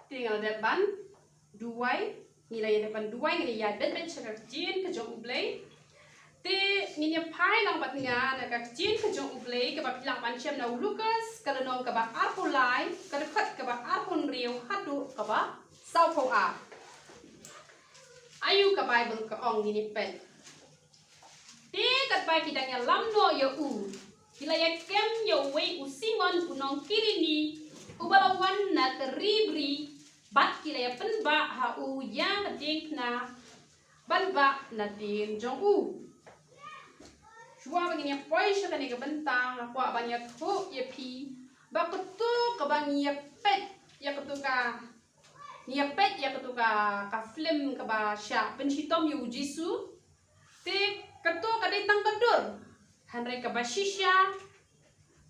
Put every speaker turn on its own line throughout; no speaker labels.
tinggal depan duai nilai depan duai nilai bet cakap jin ke jong ublay te nilai pai lang bat nga nak jin ke jong ublay ke bab lang pancem na Lucas kalau nong ke bab arpulai kalau kat ke bab arpun riu hadu ke bab sau phau a ayu ke Bible ke ong nilai pen te kat pai kita nya lam no yo u nilai kem yo wei u Simon unong kiri ni ubalawan na keribri bat kilaya penba ha u yang keding na banba na din jong u shua begini poi shaka ni kebentang apa banyak ho ye pi ba ketu ke bang ye pet ya ketuka ni pet ya ketuka ka film ke ba sha pensitom yu jisu te ketu ka ditang kedur hanre ke ba shisha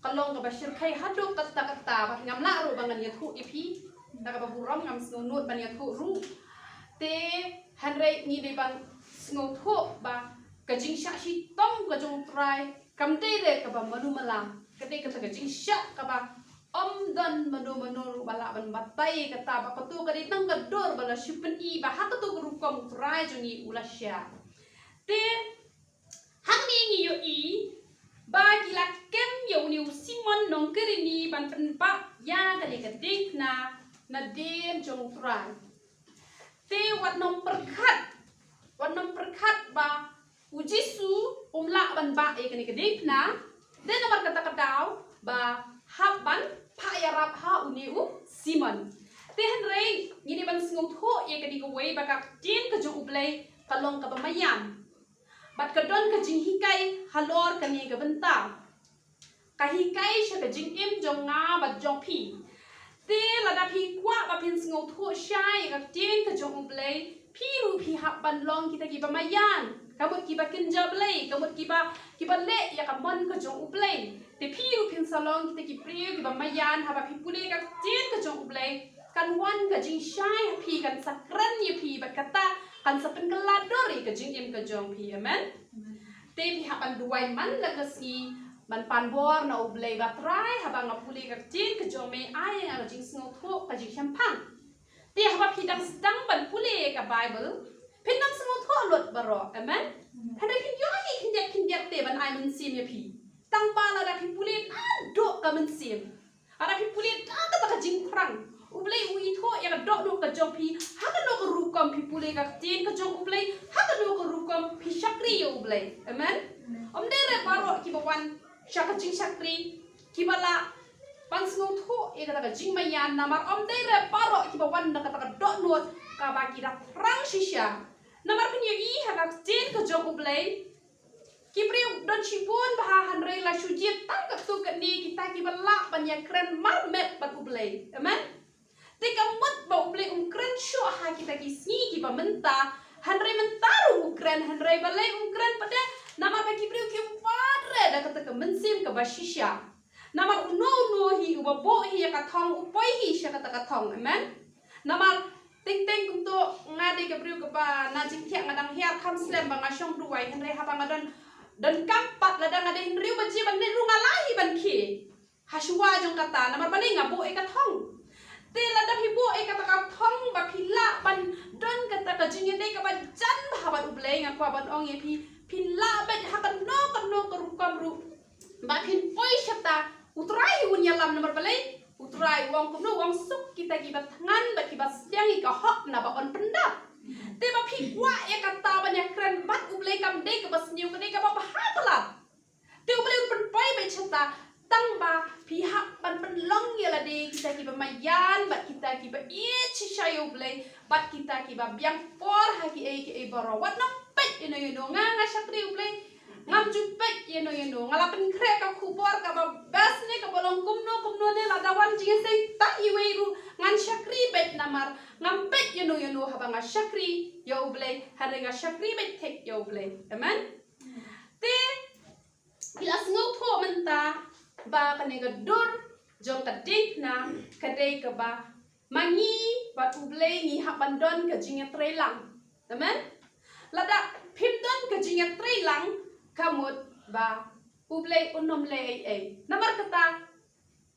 kalong ke ba shirkai hadu kata-kata ba ngamla ru bangan ye hu ye pi nak baburam ngam snunut ban ya thu ru te hanrei ni de ban snut ho ba kajing sha shi tom kajong trai kam te de ka ba manu malam kate kata kajing sha ka ba om dan manu bala ban batai kata ba katu ka de tang ka dor bala shipen i ba ha katu guru kom trai jungi ulasya te hang ni yo i ba kila kem yo ni Simon nong kerini ban penpa ya kali kedik na din jong trai te wat nom perkat ba ujisu umla ban ba e kani kedik na den nomor kata kadau ba haban pa ya rap ha uni u Simon te henrei ngini ban sngut ho ye kani ko wei ba ka tin ka jong ublei kalong ka bamayam bat kadon ka jing hikai halor kani ka benta ka hikai sha ka jing im jong nga bat jong pi te lada pi kwa ba pin sngo thu shai ka tin ka jong ublei pi ru pi hap ban long kita ki ba mayan kamut ki ba kinja blei kamut ki ba le ya ka mon ka jong ublei te pi ru pin salong kita ki priu ki ba mayan ha ba pi pule ka tin ka jong ublei kan wan ka jing shai pi kan sakran ye pi ba kata kan sapen keladori ka jing im ka jong pi amen te pi hap ban duai man la ka si man panbor na ublei batrai habang ngapuli ka tin ka jome ai nga jing sngo tho ka jing champang ti haba pidang sedang ban puli ka Bible pinam sngo tho lot baro amen hada kin yo hi kindiak te ban ai mun sim ya pi tang pa la da pi puli do ka mun sim ada pi puli da ka jing prang ublei ui tho ya ka do ka jong pi ha ka no ka rukom pi puli ka tin ka jong ublei ha ka no ka rukom pi shakri ublei amen omdere baro ki bawan shaka jing shakri kibala pansngo thu e kata jing mayan namar om dei re paro kiba wan na kata dot not ka ba kira rang shisha namar punya i ha ka tin ka jong ublei kibri don chibun ba hanre la shujit tang ka tu ka ni kita kibala banya kren marmet ba ublei amen te kamut ba ublei kren sho ha kita kisni kiba menta hanre mentaru kren hanre balai kren pada nama bagi beliau kembali dah kata ke mensim ke basisya nama uno hi ubabo hi katong upoi hi sya kata katong amen nama ting untuk ngade ke beliau ke ba najing tiak ngadang hiat kam slem bang asyong duai henre ha bang dan kampat ladang ngade henriu baji ban ru ngalahi ban ki haswa jong kata nama bani ngabo e katong te ladang hibo e kata katong ba pila ban don kata ka jingin dei ka ban jan ba ban ublei ngakwa ban ong ye pin la bet hakan no ka rukam ru ba pin poi shata utrai unya lam nomor balai utrai wong kuno wong suk kita gibat tangan ba kibas yang ka hok na ba on pendap te ba pi kwa ya kata banyak keren bat ublei kam de ka bas niu ka de ka ba habala te ublei pen poi be shata tang ba pi hak ban pen long ya la de kita ki ba mayan bat kita ki ba chi shayo ublei bat kita ki ba biang por ha ki e barawat no pet yeno nga syakri ublei ngam jupet yeno ngalapen krek ka kubor ka ba bas ne ka bolong kumno ne ladawan jinge sei ta iweru ngan syakri bet namar ngam pet yeno haba nga syakri ya ublei hare nga syakri bet tek ya ublei amen te ilas ngotho menta ba kane gadur jong ka dik na kadai ka ba mangi ba ublei ni habandon ka jinge trelang amen lada pimdon ka jinge trelang kamut ba ublei unom le namar kata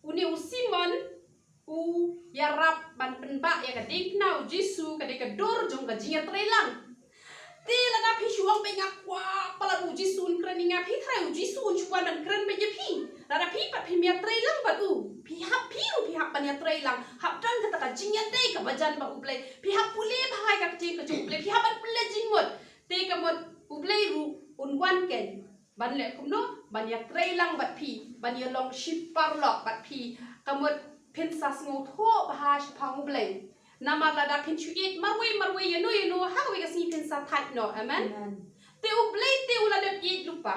uni Simon u ya rap ban penba ya ka ding na u Jisu ka de ka dor jong ka jinga trelang ti la na phi shuang pe ngak kwa pala u Jisu kren ni nga phi thai u Jisu chuan ban kren pe je phi la na phi pat phi mia trelang ba u phi hap ban ya trelang hap tan ka ta jinga te ka bajan ba u ble phi hap pule bhai ka ti ka ju ble phi hap ban pule jingmot te ka mot u ble ru un wan ken ban le kum no ban ya trelang bat phi ban ya long ship par lok bat phi ka mot pen sas ngo tho bah shpang ble nama la da pen chuit marwe you know how we see pen sa tight no amen te u ble te u la de it lupa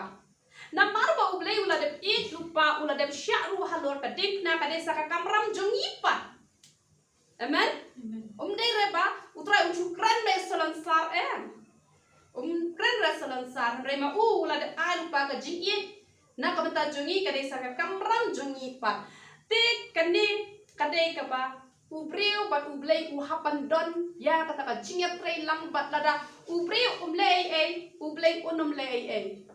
na marba u ble u la de it lupa u la de sha ru halor ka dik na ka de sa ka kamram jong ipa amen de reba utra shukran be salon sar kran ra salon sar rema u la de ai lupa ka jing na ka bata jongi ka de sa ka kamram jong ipa te kane kade ka ba ubreu bat ublei u hapan don ya kata ka jingat trei lang bat lada ubreu umlei ublei unumlei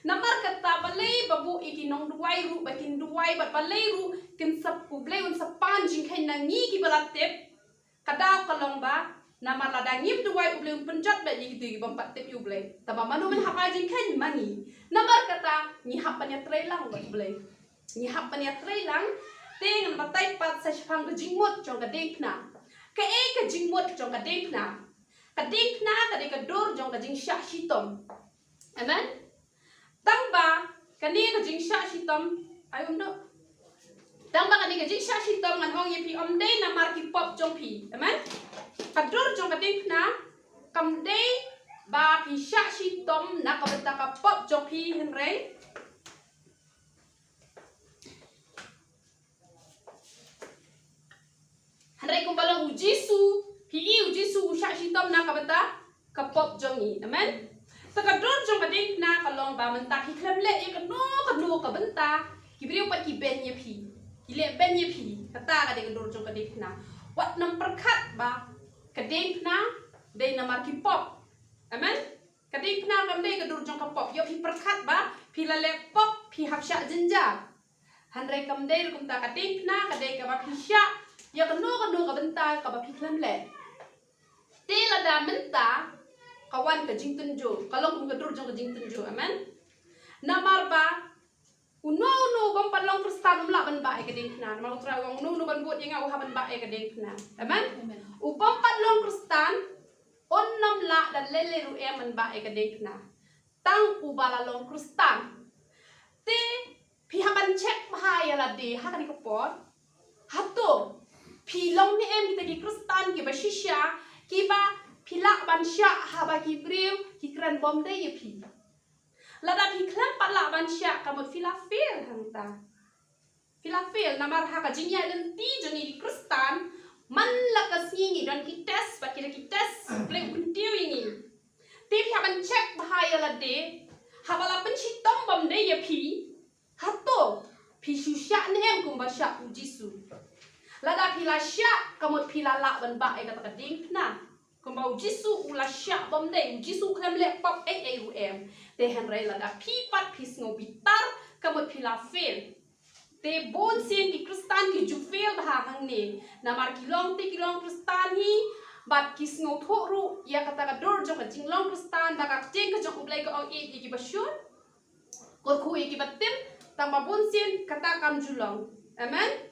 namar kata balei babu ikinong duai ru bakin duai bat balei ru kin sap ublei un sapan jing khain na ngi ki balatep kada kalong ba namar lada ngip duai ublei un penjat ba ji gitu bampat tep ublei taba manu men hapa jing khain mangi namar kata ngi hapan ya trei lang bat ublei ngi hapan ya trei lang dengan batai pat sa shpang ka jingmot jong ka dekna ka ka jingmot jong ka dekna ka de ka dor jong ka jing sha shitom amen tang ba ka ni ka jing sha shitom ay do tang ba ka ni ka jing sha shitom ngan hong ye pi om dei na mar ki pop jong pi amen ka dor jong ka dekna kam dei ba pi sha shitom na ka beta ka pop jong pi hen rei Handai kumbalang u Jisu, u Jisu usha shitom na kabata kapop jongi, amen. Takador jong kading na kalong ba menta ki klemle ye kanu kabenta, kibriu pat ki ben ye pi, kile ben ye pi, kata kading kador jong kading na. Wat nam perkat ba kading na day namar ki pop, amen. Kading na kamde kador jong kapop, yo pi perkat ba pi lale pop pi hapsha jenja. Handai kamde kumta kading na kading ka ba pi sha ya kanu ka benta ka ba phiklam le te la da menta kawan ka jing tunjo kalong ka dur jong ka jing tunjo amen namar ba uno bam palong kristan la ban ba e ka ding na ma utra wong uno ban buat yang au ha ban ba e ka ding na amen u bam palong kristan onnam la dan lele ru e man ba e ka ding na tang u bala long kristan te pi ha ban check bahaya la de ha ka ni ko pot hato pilong ni em kita ki kristan ki ba shisha ki ba pilak ban sha ha ba ki breu ki kran bom de ye pi lada pi klan pala ban sha ka mo filafel hangta filafel namar ha ka jingya len ti jongi ki kristan man la ka singi don ki test ba ki test ble untiu ini ti pi ha ban check bahaya la de ha bala pen chi tom bom de ye pi hato pi shusha ni em kum ba sha u Jisu lada pila sya kamot pila la ban ba e kata kading na kumbau Jisu ula sya bom de Jisu klem le pop te henrei lada pipat pis ngo bitar kamot pila fel te bon sen ki kristan ki ju fel bah hang ne namar kilong kristan hi bat kis ngo thoru ya kata ka dor jong jing long kristan ba ka jeng ka jong blai ka ong e ki basyun kor khu e ki batim tamba bon sen kata kam julong amen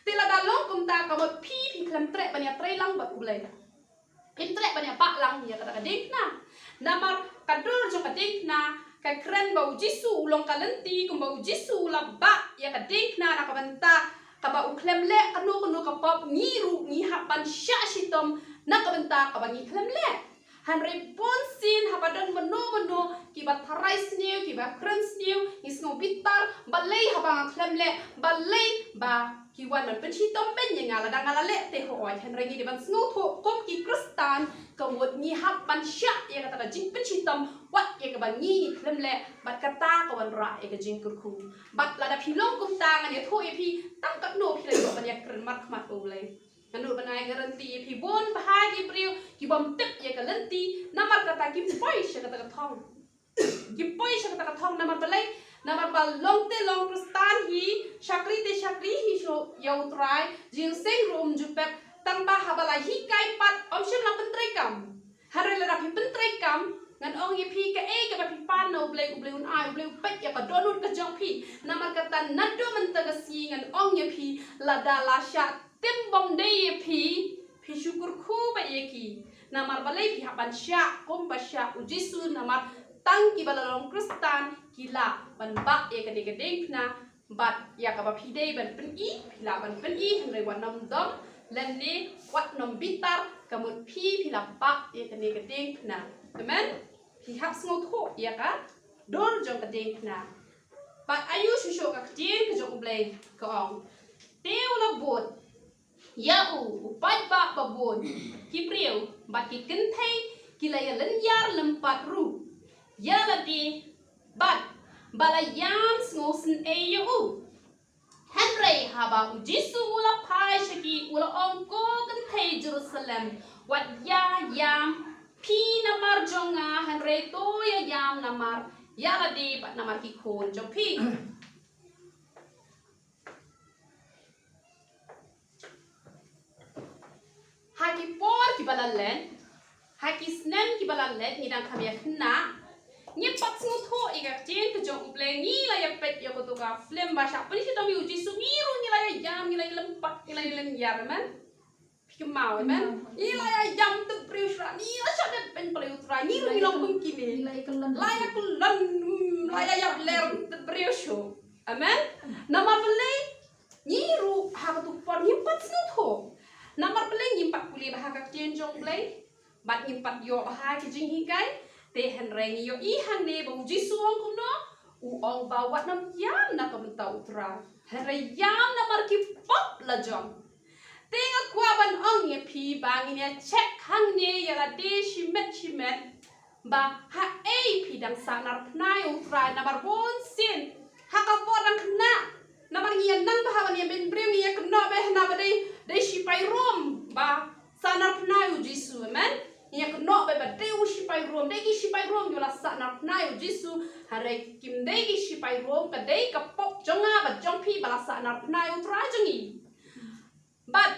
tila dalong kumta kamot pi klam tre banya tre lang bat ulai pin tre banya pak lang ya kata kading na namar kadur jong kading na ka kren bau Jisu ulong kalenti kum bau Jisu la ba ya kading na kabanta ka ba uklem le kanu ka pop ngiru ngi hapan sya shitom na kabanta ka ba ngi klem le hanre ponsin hapadon meno ki ba tharai sniu ki ba kren sniu isno bitar balei habang klem le balei ba kiwan man pensi tomben yang ngala dangala le te ho oi hen rengi di ban snow tho kom ki kristan kamut ni hap ban sya ya kata ka jing pensi tom wat ya ka ban ni klem le bat kata ka wan ra ya ka jing kurku bat la da pilong kum tangan ya tho e pi tang kat no pi le ban ya kren mat mat o le nganu banai garanti pi bon bahagi priu ki bom tip ya ka lenti namar kata ki poi sya kata ka thong ki poi sya kata ka thong namar balai Namar bal long te long Kristan hi syakri te syakri hi so yau trai jing seng rum jupep tanpa habala hi kai pat om shem la pentrei kam hare la rapi pentrei kam ngan ong ye pi ka e ka ba pi pan no ble un ai ble pet ya ka donut ka jong pi namar kata nado men ta si ngan ong ye pi la da la sha tim bom de ye pi syukur khu ba ye ki namar balai pi haban sya kom ba sya ujisu namar tang ki balalong Kristan kila ban ba e ka de ding na bat ya ka ba pi de ban pen i pila ban pen i hre wan nam dom len ni wat nom bitar kamut pi pila ba e ka de ding na amen pi hap sngo tho ya ka dor jong ka ding na bat ayu shusho ka tin ka jong blai ka ong teu la bot ya u pat ba ba bot ki priu bat ki kin thai ki la ya len yar lempat ru ya la di bat balayam ngosen e u Henry haba ujisu ula pai shaki ula ongko kan thai Jerusalem wat ya yam pi namar jonga Henry to ya yam namar ya la di bat namar ki khon jong pi haki por ki balalen haki snen ki balalen ni dang khamya khna ni pat snu tho ega chen ke jong uple ni la ya pet ya ko to ka flem ba sha pani si to mi uji su ni ru ni la ya jam ni la lempat ni la len yar man pi mau man ni la ya jam tu priusra ni la sha de pen priusra ni ru ni long kum ki ni la ya kulan la ya ya ler tu priusu amen namar bele ni ru ha ko tu por ni pat snu tho namar bele ni pat kuli ba ha ka chen jong ble bat ni pat yo ba ha ki jing hi kai te henreng yo i hang ne bong jisuang kuno u ong ba wat nam yam na kam ta utra henre yam na mar ki pop la jong te nga kwa ban ong ye pi bang ne check hang ne ya la de shimet ba ha e pi dang sa nar pnai utra na bar bon sin ha ka po dang na na bar ngi nan ba ha ban ye ben breu ngi ya kuno be na ba de shi pai rom ba sa nar pnai u jisu amen nya kuno be ba de u shi pai rom de gi shi pai rom yo la sa nar pnai u jisu hare kim de gi shi pai rom ka de ka pop jonga ba jong pi ba la sa nar pnai utra jongi but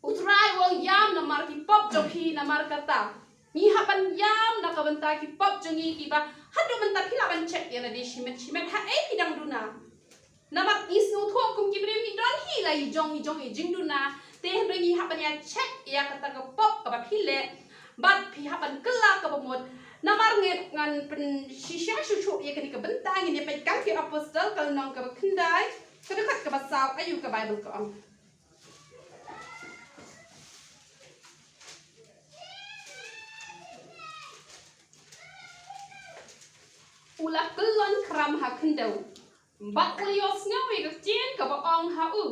utrai wong yam na mar ki pop jong pi na mar kata ni haban yam na ka banta ki pop jongi ki ba hadu banta ki la ban check ya la de shimet ha e ki dang duna na mar isnu tho kum ki bre mi don hi la i jong i jing duna te bre ni haban ya check ya kata ka pop ka ba pi le but pi haban kala ka ba mod na mar nget ngan pen shisha shu ya ka ni ka banta ni pe kang ki apostle kal nong ka ba khandai ka de khat ka ba saw ayu ka bible ka ong ula kelon kram ha khendau bat lios ngawi ka chen ka ba ong ha u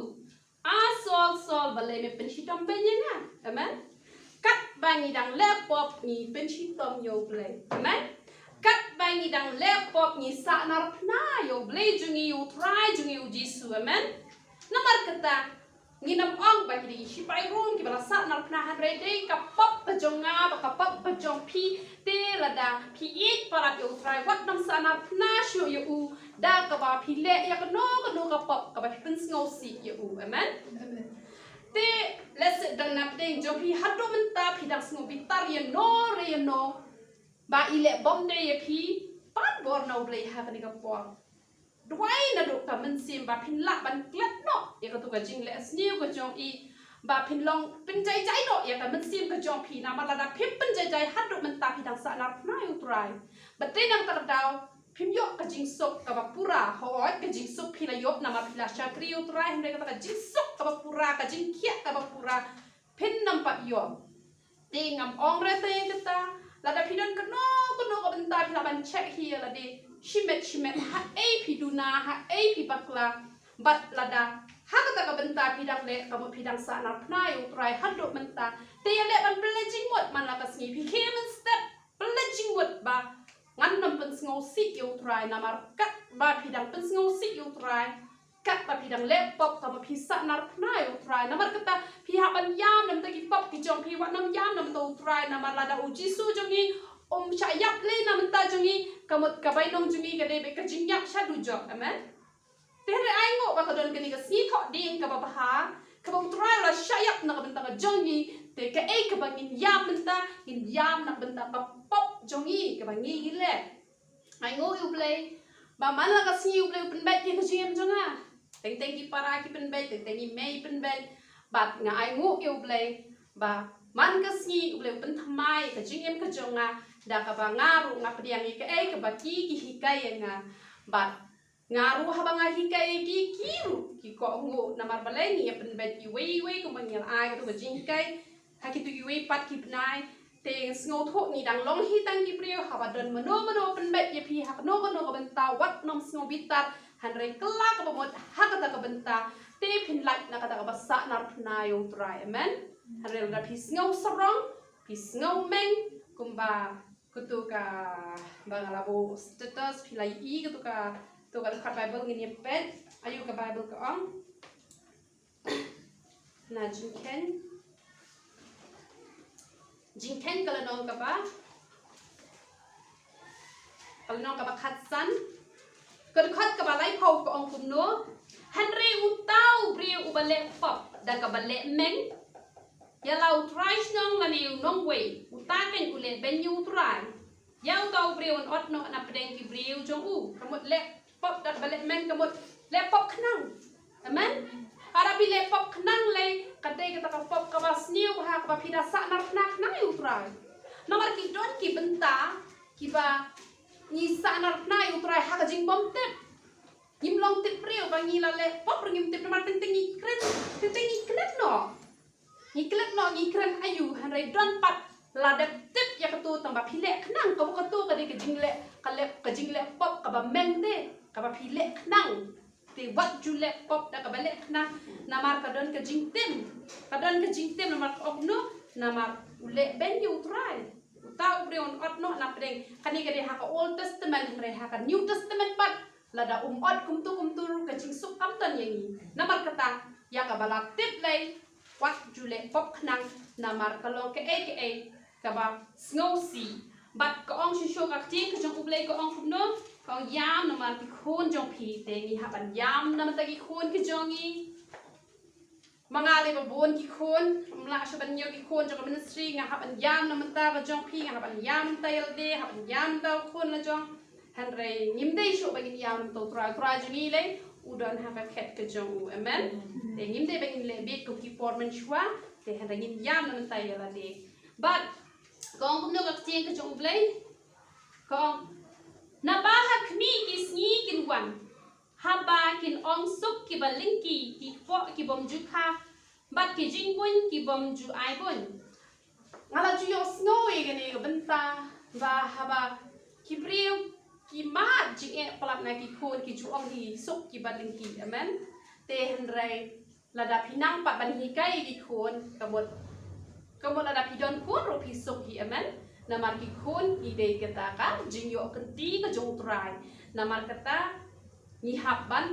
a sol bale me pen shitom benya na amen kat bangi dang lepop ni pen shitom yo ble amen kat bangi dang lepop ni sa nar pna yo ble jungi u try jungi u jisu amen namar kata ni nam ong ba ki shi pai ron ki bala sa nar pna han re de ka pop pa jonga ba ka pop pa jong pi te la da pi it para yo try wat nam sa nar pna sho yo u da ka ba pi le ya ka no ka pop ka ba pi pen sngo si yo u amen te let's dang nap ding jong pi hadu menta pi dang sngo pi tar ye no ba ile bom de ye pi pat bor no ble ha ka ni ka por Dwai na do ka men sim ba pin la ban klat no ya ka tu ka jing le sniu ka jong i ba pin long pin jai no ya ka men sim ka jong pi na ma la da pin pin jai hat do men ta pi dang sa na na yu trai ba te nang ta daw pin yo ka jing sok ka ba pura hoi ka jing sok pi la yo na ma pi la sha tri yu trai hne ka ta jing sok ka ba pura ka jing kia ka ba pura pin nam pa yo te ngam ong re te ka ta la da pi dan ka no ka ben ta pi la ban check here la de shimet ha e pi duna ha e pi bakla bat lada ha ka ka benta pi dak le ka mo pi dang sa na pna yu try ha do menta te le ban pledging mot man la ka sni pi kemen step pledging mot ba ngan nam pen sngo si yu try na mar kat ba pi dang pen sngo si yu try kat ba pi dang le pop ka mo pi sa na pna yu try na mar kata pi ha ban yam nam ta ki pop ki jong pi wa nam yam nam to try na mar lada u jisu jongi cha yak le nam ta jongi kamot kabay nong jungi ka debe ka jinyak siya dujok, amen? Tere ay ngo ba kadon kani ka siko ding ka babaha, ka bang try la shayak na kabenta ka jongi, te ka ay ka bangin yam na benta ka pop jongi ka bangi gile. Ay ngo ublay, ba man la ka si ublay upen bet ka jim jonga. Teng ki para ki pen bet, teng ki may pen bet, bat nga ay ngo ublay, ba man ka si ublay upen thamai ka jim ka jonga, da ka ba ngaru nga pediang ka ay ka ba ki hikay nga, bat ngaru habang hikay ki kiru ki ko ngo na marbalay ni pen bet ki we ko mangyal ay to jing kay haki to we pat ki pnai te sngo tho ni dang long hi tang ki priyo habadon mano pen bet ye pi hak no ko benta wat nom sngo bitar han re kla ka bomot hakata ka benta te pin lak na kata ka basa nar pnayo try amen han re da pi sngo sarong pi sngo meng kumba kutu ka bangalabo status pilai I kutu ka tu kalau kat Bible gini pet, ayo ke Bible ke ong. Nah jingken kalau nong kapa, kalau nong kapa katsan, kalau kat kapa lai pau ke ong kumno, Henry utau beri ubalik pop, dah kabalik meng, ya lau try nong lani nong way, utaken ulet benyu try, ya utau beri on ot no na pedeng ki beri ujung kamut lek pop dat balik men kamut lepop kenang amen arabi lepop kenang le kadai kata ka pop ka bas niu ha ka pida sa nar nak nang utrai nomor ki don ki benta ki ba ni sa nar na utrai ha ka jing bom tep ngim long tep priu ba ngi la le pop ngim tep mar teng tengi kren no ni kren ayu han rai don pat la dep tep ya ka tu tang ba phile kenang ka ka tu ka de ka jing le pop ka ba meng de kaba pilek nang te wat julek pop da kaba lek nang namar kadon ke jingtim namar okno namar ule ben yu try utau breon otno na pedeng kani kade ha ka Old Testament re ha ka New Testament pat lada ot kumtu ke jing suk kamton yangi namar kata ya ka bala tip lay wat julek pop nang namar kalong ke kaba snowsi bat ka ong shisho ka ti ka jong ublay ka ong kumno kong yam naman ki khun jong pi te ngi haban yam naman ta ki khun ki jongi mga le babon ki khun mla sha ban yo ki khun jong ministry nga haban yam naman ta ka jong pi nga haban yam ta yelde haban yam ta khun la jong han re ngim dei sho bagin yam to tra jongi le udon ha ka khet ka jong amen te ngim dei bagin le bit ko ki formen shwa te han re ngim yam naman ta yelde but kong kumno ka tieng ka jong blai kong nabahak mi kisni kin wan haba kin ong suk ki balingki ki po ki bom ju kha bat ki jingbun ki bom ju ai bun ngala ju yo snow e gane benta ba haba ki priu ki ma ji e palap na ki khon ki ju ong ki suk ki balingki amen te henrai lada pinang pat ban hi kai ki khon kamot lada pidon khon ro pi suk ki amen namar ki khun ki dei kata ka jingyo kenti ka jong trai namar kata ni habban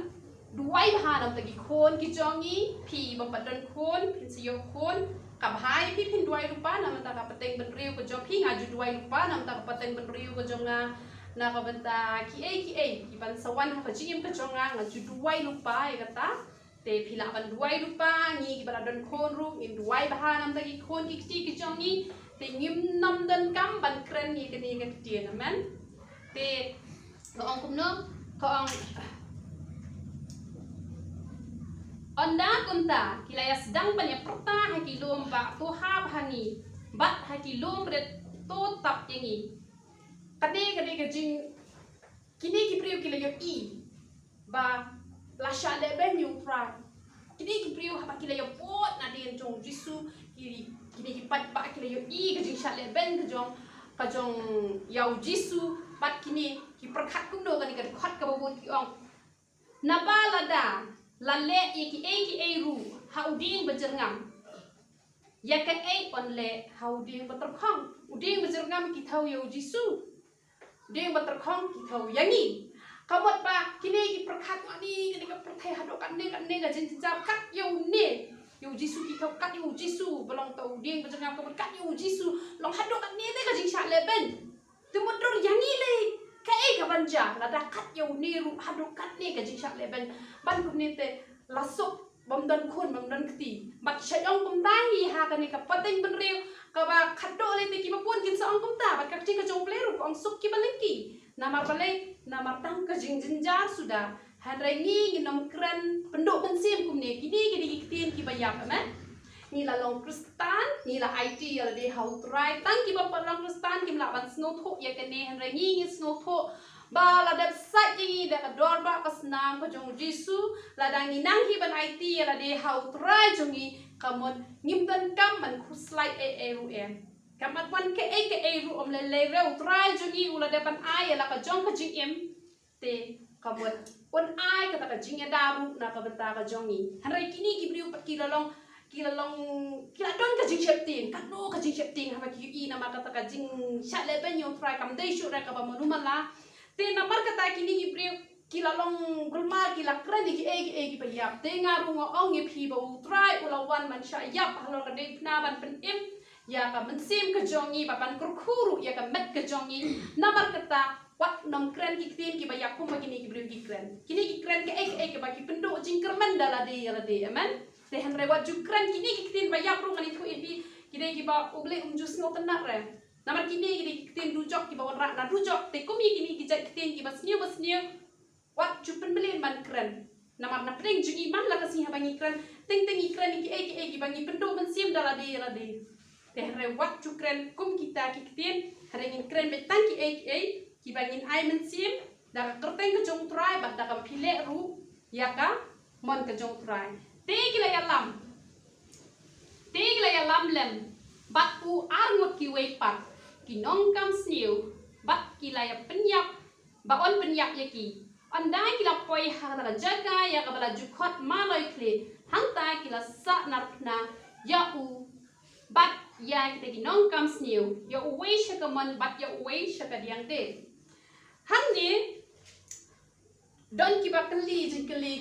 duai bahanam ta ki khun ki jongi pi bapadon khun pin siyo khun ka bhai pi pin duai rupa nam ta ka pateng ben riu ko jong pi nga ju duai rupa nam ta ka pateng ben riu ko jonga na ka benta ki ban sawan ha ka jim ka jonga nga ju duai rupa e kata te phila ban duai rupa ni ki baladon khun ru in duai bahanam ta ki khun ki ti ki jongi tingim nam dan kam ban kren ni kini ketien amen te ko ong kumno ko ong onda kunta kilaya sedang banyak perta haki lomba to hab hangi bat haki lombret to tap yangi kade ke jing kini ki priu kilayo I ba la sha le ben yu pra kini ki priu haba kilayo pot na den jong jisu kini ki pat pa kila yo I ka jing shat le ben ka jong yau jisu pat kini ki perkhat kum do ka ni ka khat ka babon ki ong na ba lada la le ki ru ha uding bajerngam ya ka on le ha uding baterkhong uding bajerngam ki thau yo jisu ding baterkhong ki thau yangi kamot pa kini ki perkhat ani ka perthai hado kan ne ka jin jam kat yo ne yo jisu ki thau kat yo jisu belong tau ding bajang ka kat yo jisu long hado kan ni te ka jing sha le ben tu motor yangi le kai ka banja lada kat yo ni ru hadu kat ni ka jingsak le ban kum ni te lasuk bom dan khun bom dan kti bat syayong kum tahi ha ka ni ka pateng ben riu ka ba khado le te ki pun kin sa ong kum ta bat ka ting ka jong pleru ko ong suk ki balengki namar balai namar tang ka jing jinjar sudah handrai ngi nom kren penduk bensim kum ni kini kitin ki bayap amen ni la long kristan ni la IT ya la de how try tang ki ba long kristan kim la ban snow tho ya ke ne handrai ngi snow tho ba la de sat yi de ador ba kasnam ko jong jisu la dang ni nang hi ban IT ya la de how try jong ni kamon ngim dan kam man khu slide e ru em kamat wan ke ru om le re try jong ni ula de ban ai la ka jong ka jing em te kamot on ai ka ta ka jing ya daru na ka benta ka jong ni handrai kini ki briu pat ki la long kila don ka jing sheptin ka no ka jing sheptin ha ki i na ma ka ta ka jing sha le ben yo try kam dei shu ra ka ba monu mala te na mar ka ta kini ki bre kila long gulma kila kren ki e pa yap te nga ru ngo ong e phi ba u try ula wan man sha yap ha lo ka dei na ban pen im ya ka men sim ka jong ni ba ban kur khuru ya ka met ka jong ni na mar ka ta wat nom kren ki tin ki ba yap ko ma kini ki bre ki kren ke e ba ki pendo jing kermen dala de amen te handrai wat jukran kini kitin bayap ru ngani thu ibi kide ki ba ugle jus no tenak re namar kini kide kitin rujok ki ba rak na rujok te kumi kini ki jat kitin ki basniu wat jupen belin man kren namar na pring jungi man la kasi ha bangi kren ting ikran ki ki bangi pendo man sim dala de te handrai wat jukran kum kita ki kitin handrai ngin kren be tang ki bangin ai man sim da kerteng ke jong try bat da kam phile ru ya ka mon ke jong try Tegla ya lam lem bat u arngot ki wepat ki nong kam sniu bat ki la ya penyap ba on penyap ya ki andai ki la poi ha la jaga ya ka bala jukot maloi kle hang ta ki la sa narpna ya u bat ya ki ki nong kam sniu ya u we sha ka man bat ya u we sha ka diang te hang ni don ki ba kli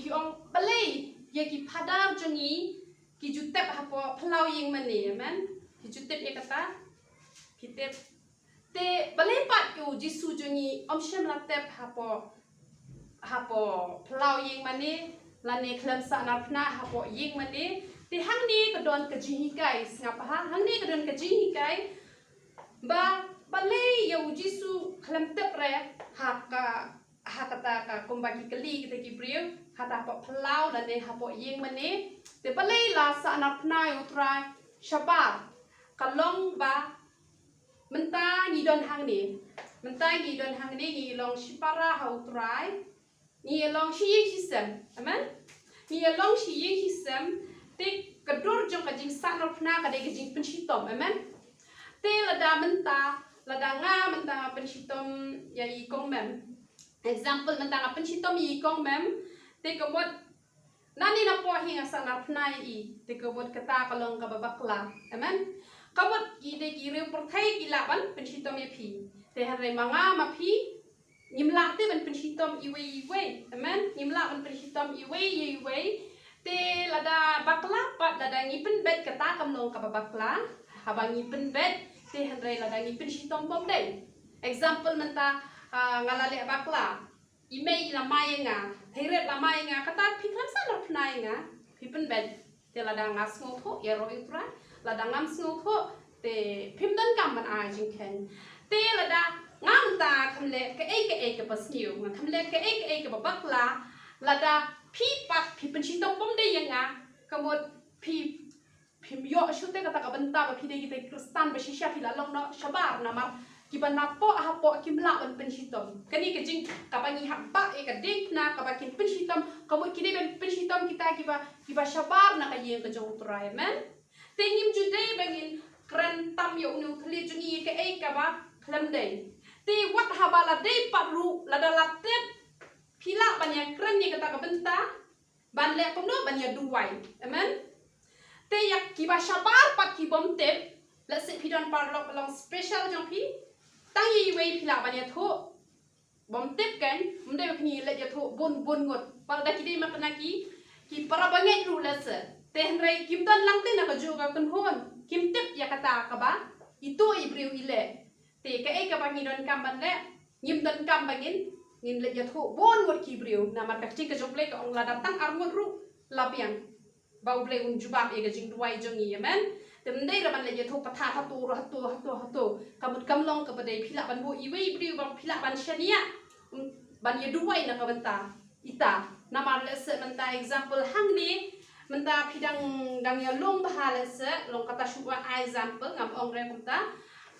ki ong balai ya ki padar jongi ki jutep hapo plau ying mani amen ki jutep ya kata ki tep te balepat yu jisu jongi om shem la tep hapo plau ying mani lane klam sa narpna hapo ying mani te hang ni kedon ke jihikai ngapa hang ni kedon ke jihikai ba balai yu jisu klam tep re hakata ka kumbaki keli kita ki priu hata apa pelau dan ne hapo yeng mane te balai la sa anak nai utrai shabar kalong ba menta ni don hang ni ni long shipara ha utrai ni long shi yeng hisem amen ni long shi yeng hisem te kadur jong ka jing sa anak na ka de jing penshitom amen te lada nga penshitom ya i kong mem example mentang penshitom i kong mem te kebot nani na po hinga sa narpnai i te kebot kata kalong kababakla amen kabot ide kire perthai kilaban penshitom ya phi te hare manga ma phi nimla te ban penshitom iwe amen nimla ban penshitom iwe te lada bakla pat lada ngipen bet kata kamlong kababakla habang ngipen bet te hare lada ngipen shitom bom dei example menta ngalale bakla email la mai nga theret la mai nga kata phiklam sa lor phnai nga phipen bet te la dang ngas ngo tho ya roi tra la dang ngam ngo tho te phim dan kam man a jing khen te la da ngam ta khamle ke ke pasniu nga khamle ke ke bakla la da phi pat phipen chi tok bom de yang nga kamot phim yo shute kata ka banta ba phide ki te kristan ba shisha phila long no shabar na ma kiban napo hapo kimla ban penshitom kani ke jing kabangi hapa e ka ding na kabakin penshitom kamu kini ben penshitom kita kiba shabar na kaye ka jong trai men tengim jude bangin kren tam yo nu khli jungi ke e ka ba klam dei ti wat habala dei paru lada latep pila banya kren ni kata ka benta ban le komno banya duwai amen te yak kiba shabar pat kibom tep let's say pidon parlok long special jong pi tangi wei pila banya tho bom tip kan munde kni le ja tho bon ngot pal da kidi makna ki para banget ru la se te hendrai kim don lang te na ka jo ka kun hon kim tip ya kata ka ba itu ibriu ile te ka e ka bangi don kam ban le ngim dan kam bangin ngin le jatho bon wot kibriu na mar kakti ka joble ka ong la datang arngot ru lapiang bau ble un jubab e ga jing duai jongi amen temdei ra ban le jatho patha hatu kamut kamlong ka badai phila ban bo iwei briu ban phila ban shania ban ye duai na ka banta ita na mar le se menta example hang ni menta phidang dang ya long baha le se long kata shua example ngam ong re kumta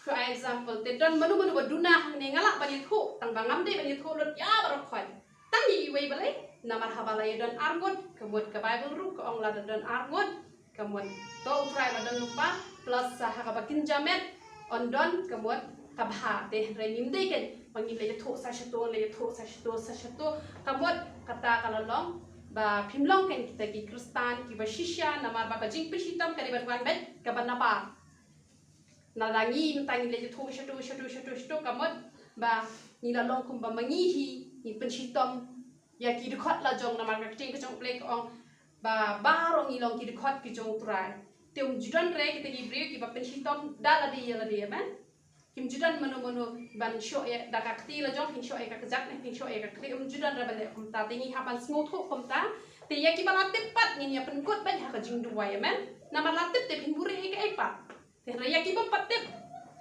for example te don manu baduna hang ne ngalak ban ye tho tang bangam de ban ye tho lot ya barok khoi tang yi wei balai namar habalai don argot kemut ke bible ru ke ong la don argot kemut to utrai la don lupa plus sah ka bakin jamet on don kemut kabha te renim de ken pangin le tho sa shato kemut kata kalalong ba phimlong ken kita ki kristan ki ba shisha namar ba ka jing pishitam kari ban wan bet ka ban napa narangi mentang le tho shato kemut ba ni la long kum ba mangihi ni penshitam ya ki dekhot la jong namar ka ting ka jong plek ong ba rong ilong ki dekhot ki jong trai teum judan re kita ki breu ki ba penshitam dala di man kim judan mano ban sho ya da ka ti la jong pin sho ya ka jak ne pin sho ya ka kri judan ra bale kum ta tingi hapan sngo tho kum ta te ya ki bala tepat ni ya pen kot ban ha ka jing duwa ya man namar la tep te pin bure e ka epa te ra ya ki bam patep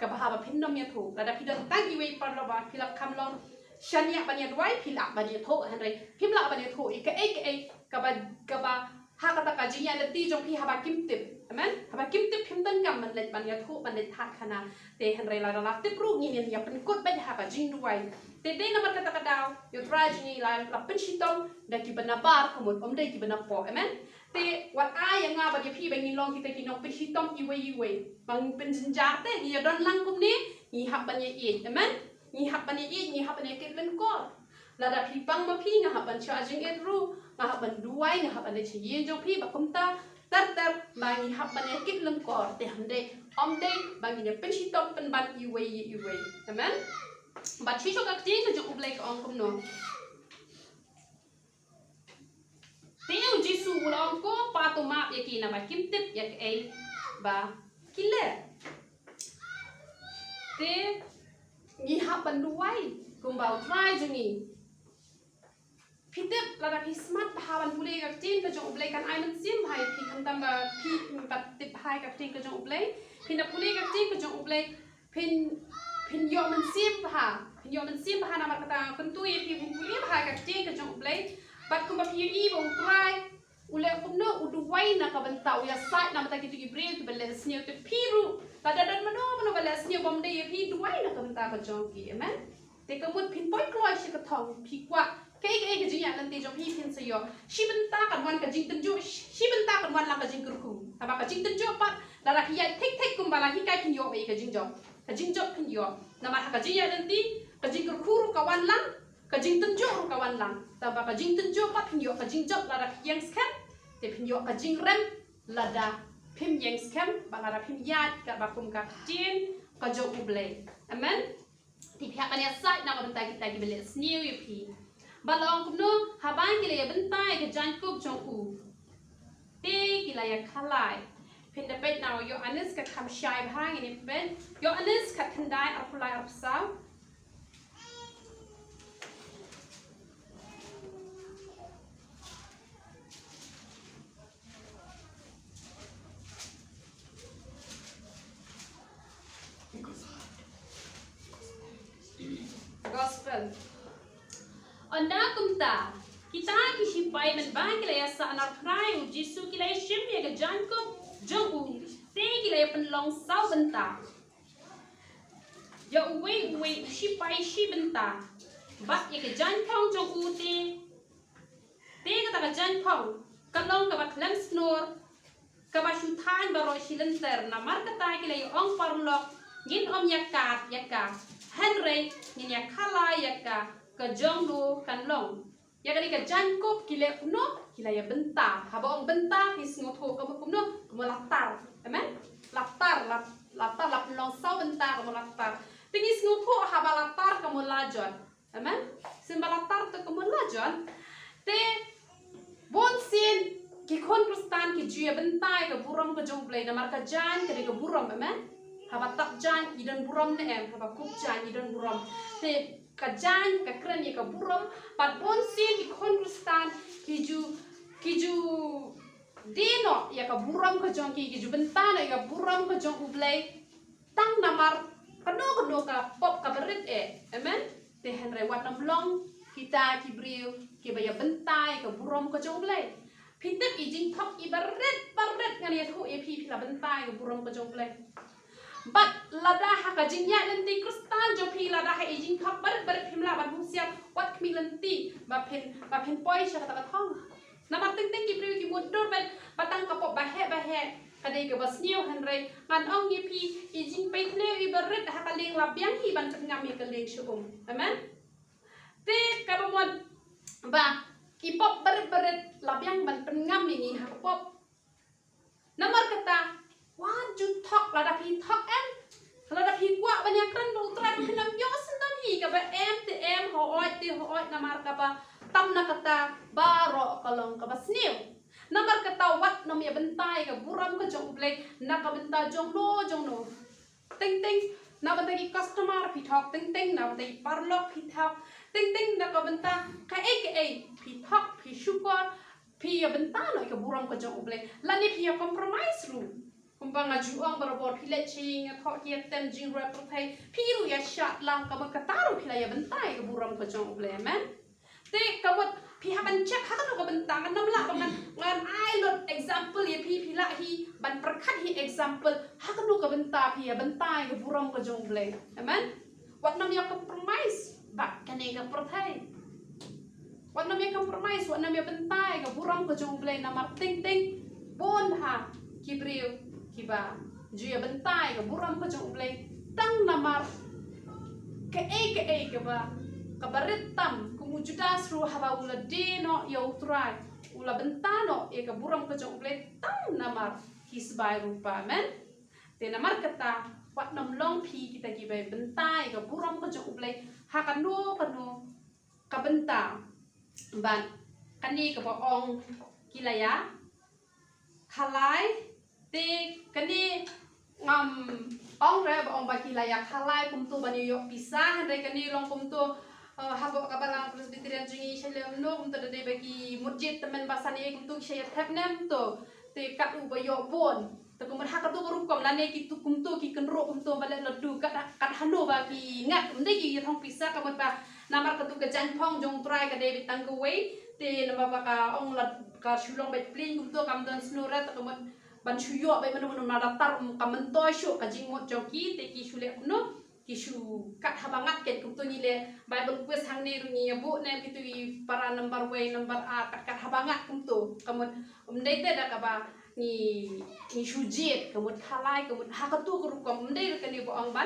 ka ba ha ba pin nom ya tho la da pidan tang i wei par lo ba pilap kam long shania ban ya duai pilap ban ya tho han re pimla ban ya tho e ka ba ha kata ka jing ya le ti jong pi ha ba kim tip amen ha ba kim tip pim dan kam man le ban ya tho ban le that khana te han re la tip ru ni ne ya pen kot ban ha ka jing duai te de na kata ka daw yo try ni la pen shitom da ki ban na bar komot om de ki ban na po amen te wat a yang nga ba pi ban ni long kita ki nok pen shitom i wei bang pen jinja te ni ya don lang kum ni ni ha ban ya e amen ni ha ban ya e ni ha ban ya ke len ko la da pi pang ma pi nga ha ban cha jing et ru nga ha ban duai nga ha ban de chi yen jong pi ba kum ta tar ba ni ha ban ya ke len ko te han de om de ba ni pen shitom pen ban i wei amen ba chi cho ka ting ka jong blek ong kum no Teu Jisu ulang ko patuma ya ki na ba kim tip ya ke ba kile te ni ha ban duai kum ba try jungi pitip la da pi smart ba ban pule ka tin ka jong blek kan ai man sim hai pi kan tam ba pi pat tip hai ka tin ka jong blek pin da pule ka tin ka jong blek pin yo man sim ha na mar kata kan tu ye pi pin pule ba ka tin ka jong blek bat kum ba pi i bo try ule kum no udu wai na ka bantau ya sat na mata kitu ibril tu bele snio tu piru ta dan mano bele snio bom de pi duai na ka bantau ka jong ki amen te ka mut pin poi kloi shi ka thong pi kwa ke ji ya lan te jong pi pin se yo shi banta kan wan ka jing ten jo shi banta kan wan la ka jing kur ta ba ka jing ten jo pat la la hi ya tek kum ba la hi kai pin yo be ka jing jo pin yo na ma ka jing ya lan ti ka jing kur ka wan lang ka jing ten jo ka wan lang ta ba ka jing ten jo pat pin yo ka jing jo la da yang skan te pin yo ka jing rem la da pim yang skan ba la da pim yat ka ba kum ka tin ka jo uble amen ti pha ba ya sai na ba kita ki bele sniu yu pi ba long kum no ha ban ki le ben tai ka jan kup jong u te ki la ya khalai pin da pet now yo anis ka kham shai ba hang ni pen yo anis ka khandai ar pulai ar sao gospel onda kumta kita ki sipai men ba ki la sa anar prai u jisu ki la shim ye ga jan ko jong u te ki la pen long sau benta ya we sipai shi benta ba ye ga jan phong jong u te ka ta jan phong ka long ka ba klam snor ka ba shu than ba ro shi len ter na mar ka ta ki la ong par lok gin om yakat Henry ni ya khala ya ka jong lu kan long ya ka ni ka jan kop kile no kila ya benta ha ba ong benta ki sngo tho ka kum no mo latar amen latar lap long sau benta ka mo latar tingi sngo tho ha ba latar ka mo lajon amen sim ba latar to ka mo lajon te bon sin ki kon kristan ki ju ya benta ka buram ka jong play na mar ka jan ka buram amen haba tak jan idan buram ne em haba kup jan idan buram te kajan ka kren ya ka buram pat bon sin ki kon Kristen kiju deno ya ka buram ka jong ki kiju bentana ya ka buram ka jong ublay tang namar kano ka pop ka berit amen te henry wat nam long kita ki briu ki baya bentai ka buram ka jong ublay pintek ijing thok i baret ngani thu e pi la bentai ka buram ka jong ublay but lada ha ka jingya lenti Kristen jo pi lada ha ijing thok baret himla ban husiap wat kmi lenti ba pen poi sha ka thong namar ting ki briu ki mundur ben batang ka pop bahe kadai ke basniu henry ngan ong ni pi ijing peitle i baret ha ka leng labyang hi ban ngami ka leng shuum amen te ka bamon ba ipop baret labyang ban pengam ini ha pop nomor kata waju thok lada pi thok lada pi kwa banyak kan utran hinam yo sendan hi ka ba em ho oi namar ka ba tam na kata baro kalong ka basniu nomor kata wat nom ya bentai ka buram ka jong blek na ka benta jong no ting na bentai ki customer pi thok ting na bentai parlok pi thok ting na ka benta ka pi thok pi syukur pi ya benta no ka buram ka jong blek lani pi ya compromise ru kumpang ngajuang barabor pi leching thok ki tem jing ra protai pi ru ya shat lang ka ba kataru pi la ya bentai ka buram ka jong blek man te ka wat pi haban check ha ka benta kan nam la ngan ai lot example ya pi la hi ban perkhat hi example ha ka benta pi ya bentai ka buram ka jong blek amen wat nam ya compromise ba kane ka protai wat nam ya compromise wat nam ya bentai ka buram ka jong blek na mar ting bon ha kibriu kiba ju ya bentai ka buram ka jong blek tang namar ke ba kabaritam kumujudas ru haba ula deno ya utrai ula bentano e ka buram ka jong blek tang namar kisbai rupa men te namar kata wat nam long pi kita ki bai bentai ka buram ka jong blek ha kanu ka benta ban kani ka ba ong kilaya khalai te kani ngam ong re ba ong ba kilaya khalai kum tu bani yo pisah re kani long kum tu habo kabalang presbyterian jungi shalem no kum tu de bagi masjid temen basani kum tu shaya thapnem to te kat u ba yo bon te kum ha ka tu ru kom lane ki tu kum tu ki kenro kum tu bale lo du kat hanu ba ki ngat mde ki thong pisah ka ba namar ka tu ka jan phong jong try ka de bitang ko wei te nama ba ka ong lat ka shulong ba plin kum tu kam don snura te kum ban shuyo ba manu ma datar kam mentoi shu ka jingmot joki te ki shule no kishu kat habangat ken kum tu ni le bible quiz hang ne ru ni bu ne kitu para number way number a kat habangat kum tu kamut umdei te da ka ba ni shujit kamut khalai kamut ha ka tu ru kom umdei ka ni bo ong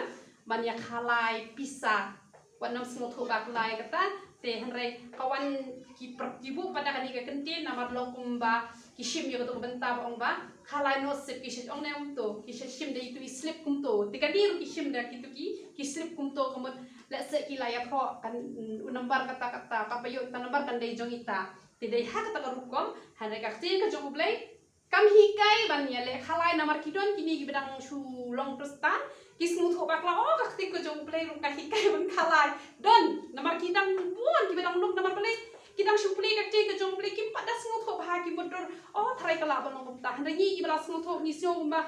ban ya khalai pisa wanam semua thu bak lai kata te henre kawan ki bu pada kani ka kentin namar lokum ba kishim yo to benta ba ong ba khalai no sip kishim ong ne to kishim de itu slip kum to tika dir kishim da kitu ki slip kum to kamut let's say ki laya kho kan number kata ka payo ta number kan dei jong ita te dei ha kata ka rukom henre ka tin ka jong blai kam hikai ban ya le khalai namar kidon kini ki bedang shu long Kristen kismu thu bakla oh ka tik ko jong play rum ka hikai ban khalai don namar kidang buon ki bedang luk namar play kidang shu play ka tik ko jong play ki pada smu thu ba ki bodor oh tharai kala ban ngom ta han ni ki bala smu thu ni syo ba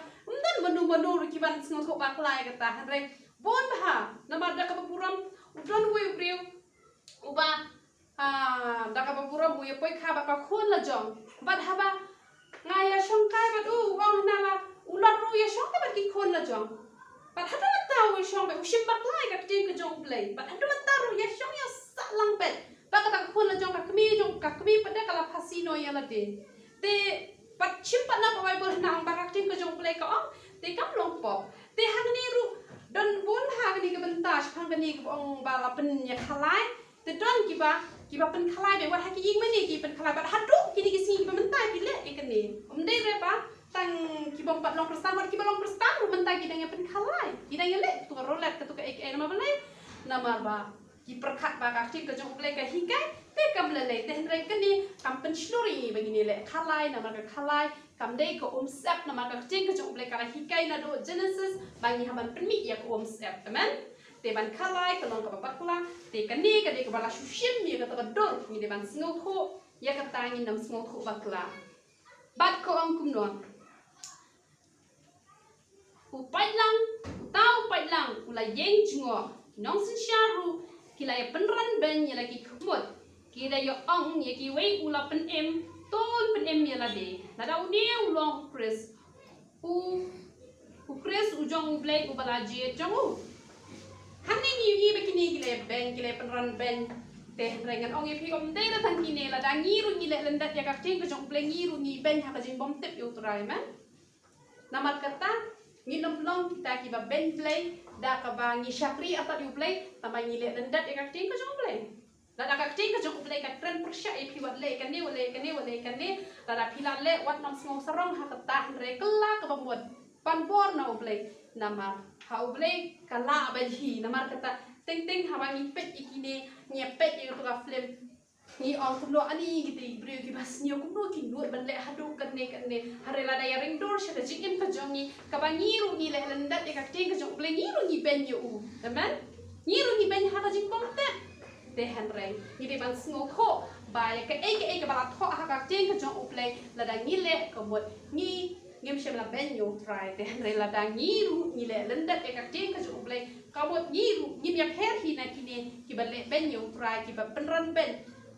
dan manu ki ban smu thu bakla ka ta han re bon ba namar da ka buram udon we breu uba da ka buram we poi kha ba ka khon la jong bad haba ngaya shongkai ba du ong nala ulat ru ya shong ba ki khon la jong but hadu tahu shong be ushim bak lai ka tin ka jong play but hadu tahu ya shong ya salang pet ba ka khon la jong ka kmi pada kala phasino ya la de te pat chim pa na ba bible na ba ka tin ka jong play ka ong te kam long pop te hang ni ru don bon ha ni ka bentas phang ka ni ka ong ba la pen ya khalai te don ki ba pen khalai be wat ha ki ying mani ki pen khalai ba hadu ki ni ki si ba mentai ki le ikan ni dei re ba tang ki bang pat long Kristen wat ki ba long Kristen ru mentai ki dang pen khalai ki dang le tu rolet ka tu ka ek nama balai nama ba ki perkhat ba ka ti ka jong play ka hikai te kam le te hendrai ka ni kam pen shluri begini le khalai nama ka khalai kam dei ko sep nama ka ti ka jong play ka hikai na do Genesis bangi haban pen mi ya ko sep amen te ban khalai kalong ka bakla te kani ka de ka bala shushim mi ka ta dor ni de ban sngo tho ya ka ta ni nam sngo tho bakla bat ko ang kum non u pai lang u tau pai lang u la yeng jungo nong sin sharu ki la ya penran ben ya la ki khmot ki da yo ong ya ki wei u la pen em ton pen em ya la de la da u ne u long chris u chris u jong u blake u bala je jong u han ni ni be ki ni ki le ben ki le penran ben te rengan ong e pi om de la tan ki ne la da ngi ru ni le lendat ya ka ting ka jong blake ngi ru ni ben ha ka jing bom tep yu trai man namat kata ngi nom long kita ki ba ben play da ka ba ngi shapri atat yu play tama ngi le lendat ya ka ting ka jong play la da ka ting ka jong play ka tren persya e pi wat le kan ni wale kan ni wale kan ni la da pi la le wat nom sngo sarong ha ka ta re kala ka ba buat pan por na u play nama ha u play kala ba hi namar kata ting ting ha ba ngi pet ikine ngi pet e to ka flame ni ong kumno ani gitu brio ki bas ni kumno ki nuot ban le hadu kan ne harela da yaring dor sha jing in ka jongi ka ba ni ru ni le lendat e ka ting ka jong ble ni ru ni ben yo u teman ni ru ni ben ha ka jing bom te de han reng ni de ban sngo kho ba ya ka e ka ba tho ha ka ting ka jong u ble la da ni le ka bot ni ngem shem la ben yo try de han re la da ni ru ni le lendat e ka ting ka jong u ble ka bot ni ru ni ya her hi na ki ne ki ba le ben yo try ki ba penran ben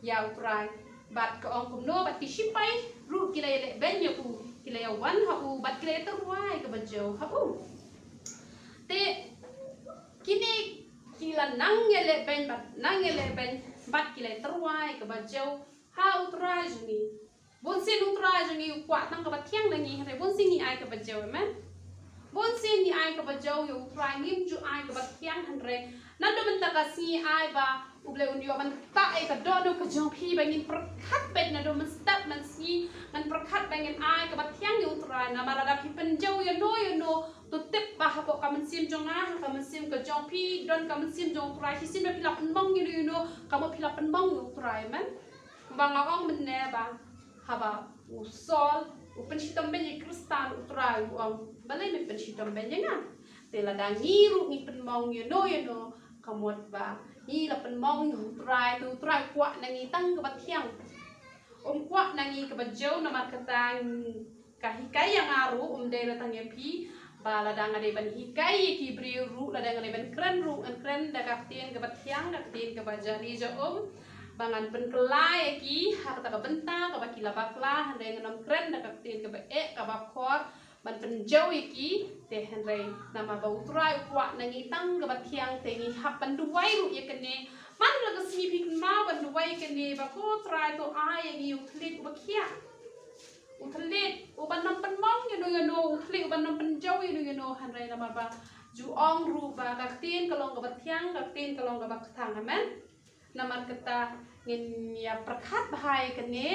yau trai bat ko ong kumno bat ki shipai ru kila le ben yo u kila ya wan ha u bat kila ter wai ka bajo ha u te kini kila nang le ben bat kila ter wai ka bajo ha u trai juni bon sin u trai juni u kwa tang ka bat thiang na ni re bon sin ni ai ka bajo man bon sin ni ai ka bajo yo trai ngim ju ai ka bat thiang han re nan do man ta ka si ai ba uble undio man ta e ka do ka jong phi bangin prakhat bet na do man step man si man prakhat bangin ai ka bat thiang yu trai na mara da phi pen jau yo no to tep ba ha ko ka man sim jong a ka man sim ka jong phi don ka man sim jong trai hi sim ba phi la pen mong yu no ka mo phi la pen mong yu trai man ba nga ong man ne ba ha ba u sol u pen shitam ben ye kristan u trai u ong ba le me pen shitam ben ye nga te la da ngi ru ni pen mong yu no kamot ba ni la pen mong yu trai kwa na ngi tang ka bat thiang kwa na ngi ka ba jo na mar kata ka hikai yang aru de la tang ye pi ba la da ngade ban hikai ki bri ru la da ngade ban kren ru an kren da ka tien ka bat thiang da tien ka ba jari jo bangan pen kelai ki har ta ka benta ka ba kila bakla han de ngam kren da ka tien ka ba ka ba khor ban pen jau iki te han re nama ba utrai kwa na ngi tang ka ba thiang te ngi hap ban duwai ru ye kane man la ka smi phi ma ban duwai kane ba ko trai to ai ngi utlit ba khia utlit u ban nam pan mong ye no utlit u ban nam pan jau ye no han re nama ba ju ong ru ba ka tien ka long ka ba thiang ka tien ka long ka ba thang amen nama kata ngin ya prakhat bahai kane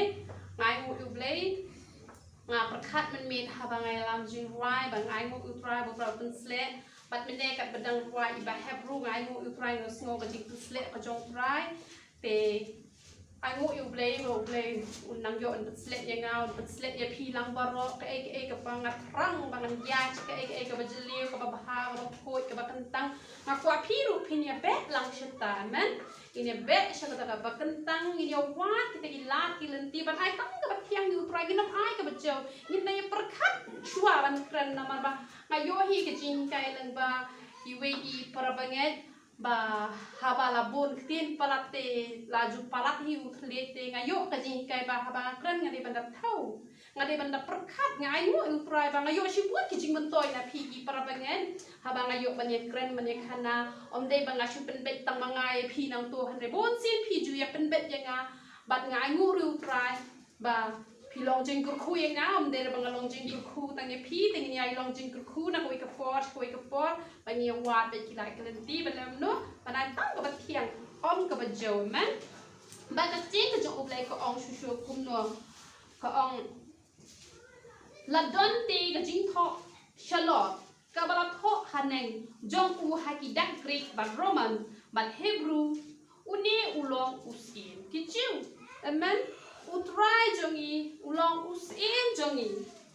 ngai u ublei nga prakhat man mit ha ba ngai lam jing wai ba ngai mu utrai bo pra pen sle bat men ne kat badang wai ba heb ru ngai mu utrai no sngo ka jing sle ka jong trai te ai mu u blei un nang yo un sle ye ngau un sle ye phi lang ba ro ka ka pa ngat rang ba ngan ya ka ba jeli ka ba ha ro khoi ka ba kentang nga kwa phi ru phin ya be lang shita men ini be sha ka ba kentang ini wat kita ilat kilenti ban ai tang ka ba thiang yu trai ginam ai ka ba jo ni na ye prakhat chua ban kren na mar ba ngayo hi ka jing kai lang ba iwe I para banget ba haba labun tin palate laju palat hi uthlete ngayo ka jing kai ba haba kren ngade banda thau ngade banda prakhat ngai mu utrai ba ngayo si buat ki jing mentoi na phi I para banget haba ngayo ban ye kren man ye khana om dei ba ngasu pen bet tang mangai phi nang to han re bon sin phi ju ya pen bet ye nga bat ngai ngu ru utrai ba phi long jing kur khu ye nga om dei ba ngalong jing kur khu tang ye phi tang ye ai long jing kur khu na koi ka por ba ye wat be ki lai klen ti ba lam no ba nai tang ka ba thiang om ka ba jo man ba ka jing ka jo oblai ko ong shu kum no ka ong la don te ka jing tho shalot ka ba la tho haneng jong u ha ki dak greek ba roman ba hebrew uni ulong usin ki chiu amen utrai jongi ulong usin jongi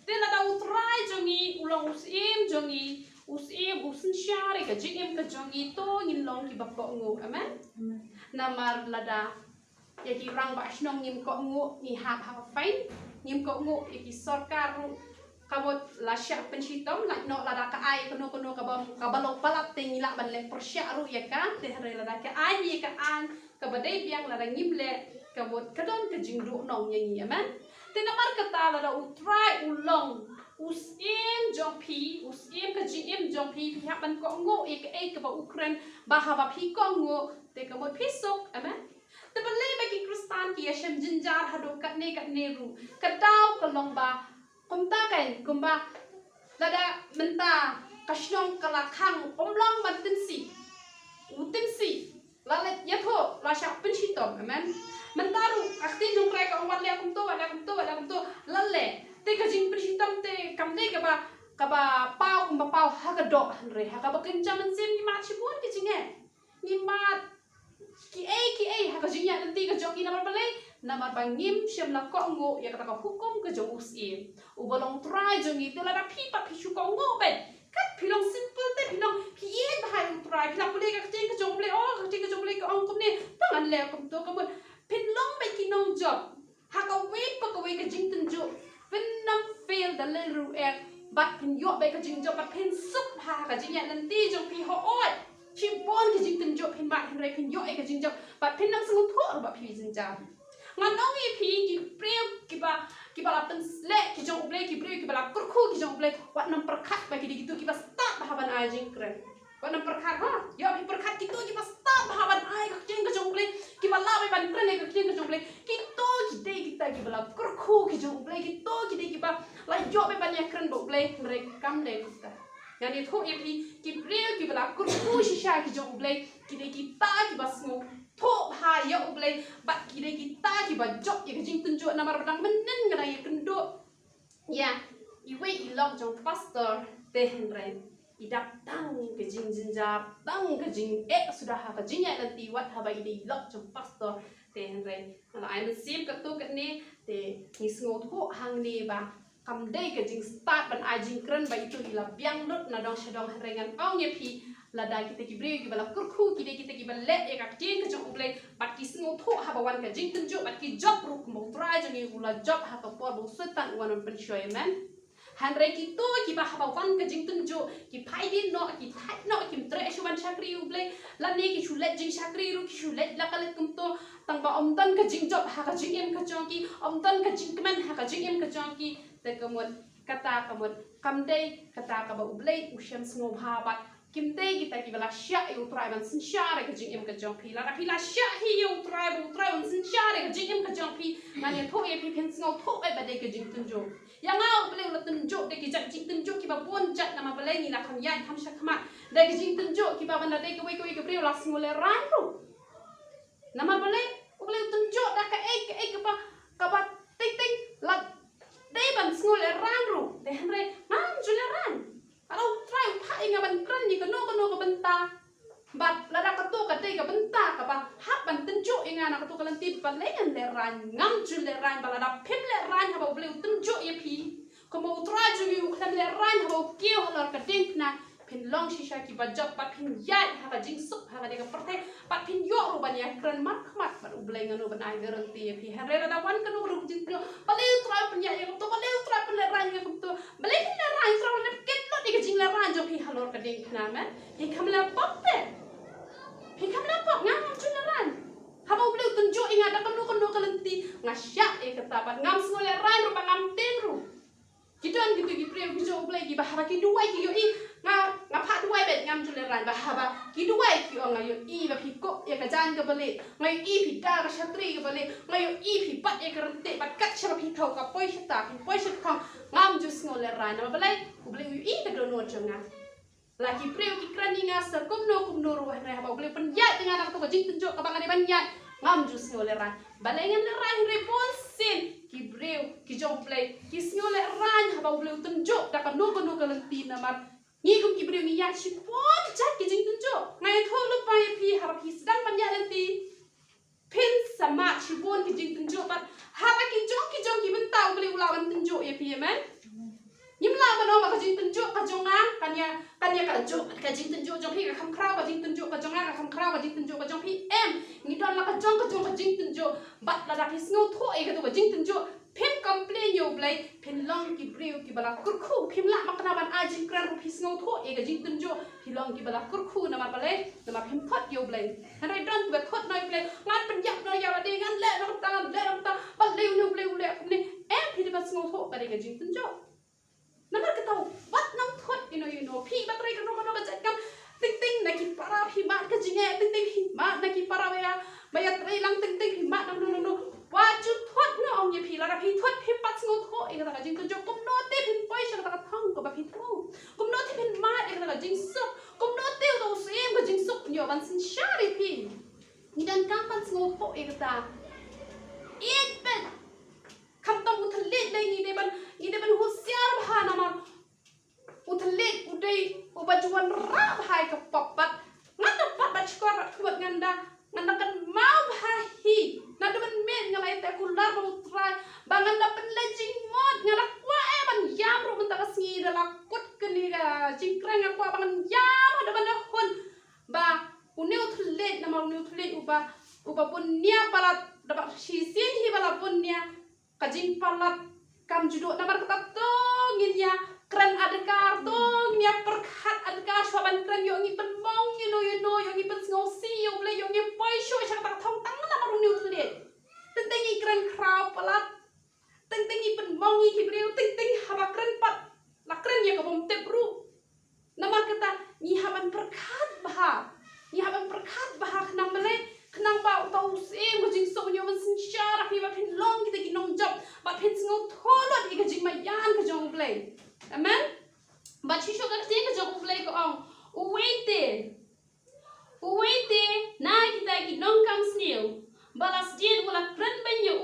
te la da utrai jongi ulong usim jongi usim usin syari ka jing ka jong ito ngin long ki bapko ngu amen namar lada ya ki rang ba shnong ngim ko ngu ni hap fain ngim ko ngu ki sarkar kamot la sya pensitom la no lada ka ai kono ka balong palat ting la ban le persya ru ya kan te hare lada ka ai ye ka an ka badai biang lada ngim le kamot kadon ka jing ru nong nyi amen te namar kata lada utrai ulong usim jompi usim ka jim jompi pihak ban ko ngo ek ka ba Ukraine bahaba phi ko ngo te ka mo pisok amen te balai bagi Kristan ki yashem jinjar hado kat ne ru kadau ka long ba kumta kan kumba lada menta kashnong kala khang omlong matinsi utinsi lalet yatho la syak pensitom amen mentaru aktin jong krai ka wan le kumto lalle te ka jing pensitom te kamde ka ba pau kumba pau ha ka do hanre ha ka ba kencam sim ni mat sibun ki jinge ni mat ki ai ha ka jing ya nanti ka joki namar balai namar bangim syam la ko ngo ya kata ka hukum ke jong usim ubalong try jong itu la da pi pa pi shu ko ngo ben kat pilong simple te pilong pi yen bahai try pilong boleh ka jing ka jong boleh ka jing ka jong boleh ka ong kum ni tangan le kum to ka pilong ba ki nong job ha ka we pa ka we ka jing ten jo ven nam fail da le ru bat pin yo ba ka jing job bat pin sup ha ka jing ya nanti jong pi ho oi chimpon ka jing ten jo pin ba hin re pin yo ka jing job bat pin nam sung tho ba pi jing job ngan nong i pi ki preu ki ba la pen le ki jong ble ki preu ki ba la kurku ki jong ble wat nam perkat ba ki gitu ki ba start bahaban ajing keren wat nam perkat ha yo pi perkat gitu ki ba start bahaban ai ka jong ble ki ba la ba ban keren ka jong ble ki to ki de kita ki ba la kurku ki jong ble ki to ki de ki ba la yo ba ban ya keren bo ble mereka kam le kita yani tho i pi ki preu ki ba la kurku shisha ki jong ble ki de kita ki ba smo tho ha ya ublay bat kide kita ki ba jok ya jing tunjuk namar badang menen ngana ya kendo ya iwe ilok jong pastor te henre idak tang ke jing jinjap tang ke jing sudah ha ke jing ya nanti wat ha ba ide ilok jong pastor te henre ala ai sim ka tu ke ni te ni sngo tho hang ni ba kam dei ke jing start ban ai jing kren ba itu ila biang lut na dong shadong rengan ong ye pi lada kita ki breu ki bala kurku kita ki bala le ya ka jing ka jong ublay bat ki sngo tho ha ba wan ka jing tunjuk bat ki job ru mo try jong ni ula job ha ka por bo setan wan pen shoy man han re ki to ki ba ha ba wan ka jing tunjuk ki phai din no ki thai no ki tre shuban chakri ublay la ne ki chulet jing chakri ru ki chulet la kalet kum to tang ba om tan ka jing job ha ka jing em ka jong ki om tan ka jing kman ha ka jing em ka jong ki te kamot kata kamot kamdei kata ka ba ublay usham sngo ha ba kimte kita ki bala sya yu try ban sin sya re ka jing em ka jong pi la pi la sya hi yu try ban sin sya re ka jing em ka jong pi man ye tho ye pi pen sngo tho ba de ka jing tun jo ya ngau ble la tun jo de ki jat jing tun jo ki ba bon jat na ma bale ni la kham yan kham sha khama de ki jing tun jo ki ba ban da de ka we ka bre la sngo le ran ru na ma bale u ble tun jo da ka ba ting ting la de ban sngo le ran ru de henre mam ju le ran kalau try pa inga ban kran ni kano ka benta bat lada ka to ka te ka benta ka ba hap ban tenjo inga na ka to ka lanti ban lengan le ran ngam ju le ran ba lada pim le ran ha ba ble tenjo ye pi ko mo try ju yu klam le ran ha ba kio ha ka ding na pin long shisha ki ba job bat pin yai ha ka jing sup ha ka de ka perte bat pin yo ru ban ya kran mat kmat bat ble ngano ban ai garanti ye pi ha re lada wan kano ru jing yo ba le try pin ya ye to ba le try pin le ran ye to ba le pin le ran try le ket lo de ka jing le ran jo pi halor ka ding na man ye kam la pop te pi kam la pop ngam ju le ran ha ba ble tunjuk ingat da kano ka lenti ngasya e kata bat ngam sngo le ran ru ba ngam ten ru kidan gitu gi preu gi jo ble gi ba ha ki duai ki yo i nga pha duai bet ngam ju le ran ba ha ba ki duai ki o nga yo i ba phi ko ya ka jan ka bale ngai i phi ta ka shatri ka bale ngai yo i phi pat e ka rante bat kat cha phi thau ka poi shata phi poi shat khang ngam ju sngo le ran ba bale u ble i ka do no changa la ki preu ki krani nga sa kum no ru ha ba ble pen ya dengan nak to ka jing tunjuk ka bang ani ban ya ngam ju sngo le ran balengan le ran reponsin ki breu ki jong play ki sngo le ran ha ba ble tunjuk da ka no ka lenti na mar ni kum ki breu ni ya chi pon chat ki jing tunjuk ngai tho lu pa ye pi ha pi sedang ban ya lenti pin sama chi bon ki jing tunjuk bat ha ba ki jong ki bentau ble ula ban tunjuk ye pi man Nyimla ba no ka jing tunjuk ka jonga kanya ka jing tunjuk jong pi ka kham khrau ka jing tunjuk ka jonga ka kham khrau ka jing tunjuk ka jong pi ni don la ka jong ka jing tunjuk bat la da pi sngo tho e ka tu ka jing tunjuk phim complain yo blai phin long ki briu ki bala kurkhu phim la makna ban a jing kran ru pi sngo tho e ka jing tunjuk phi long ki bala kurkhu na ma bale na ma phim thot yo blai hanai don ba thot noi blai ngan pen yak no ya de ngan le no ta ba le no blai le ni phi de ba sngo tho ka de ka jing tunjuk Namar kita wat nam thot you know phi batrai kan no ka jakam ting na ki para phi ma ka jinge ting phi ma na ki para ya trai lang ting phi ma no wa chu thot no ong ye phi la ra phi thot phi pat ngo tho e ka jing to jok kum no te phi poi sha ka thang ko ba phi tho kum no te phi ma e ka jing sok kum no te do sem ka jing sok nyo ban sin sha ri phi ni dan kam pat ngo tho e ka it bet kam tam uthalit lai ni de ban husiar bha na mar uthalit udai ubajuan ra bhai ka papat nganda papat skor buat nganda kan mau bha hi na de ban men ngalai te kular ba utra bangan da pen lejing mod ngala kwa ban yam ro ban ta ngi da la kut keni ga jingkrang kwa bangan yam da ban hon ba uneu uthalit na mar uneu uthalit uba punya palat dapat sisin hi bala punya kajing palat kam juduk namar kata tongin ya keren ada kartong ya perkat ada kaswaban keren yongi penmong you know yongi pen ngosi yo ble yongi poi show cha tak thong tang namar new tlet tentengi keren kraw palat tentengi penmong ki breu teng haba keren pat la keren ya kabom tepru namar kata ni haban perkat bah kenang mele kenang ba utau sem ko jing so nyo man sin shara pi ba pin long kita ki nong job ba pin sngo tholot i ka jing ma yan ka jong play amen ba chi sho ka ting ka jong play ko ong uwete na kita ki nong kam sneu balas dien wala kren ben yo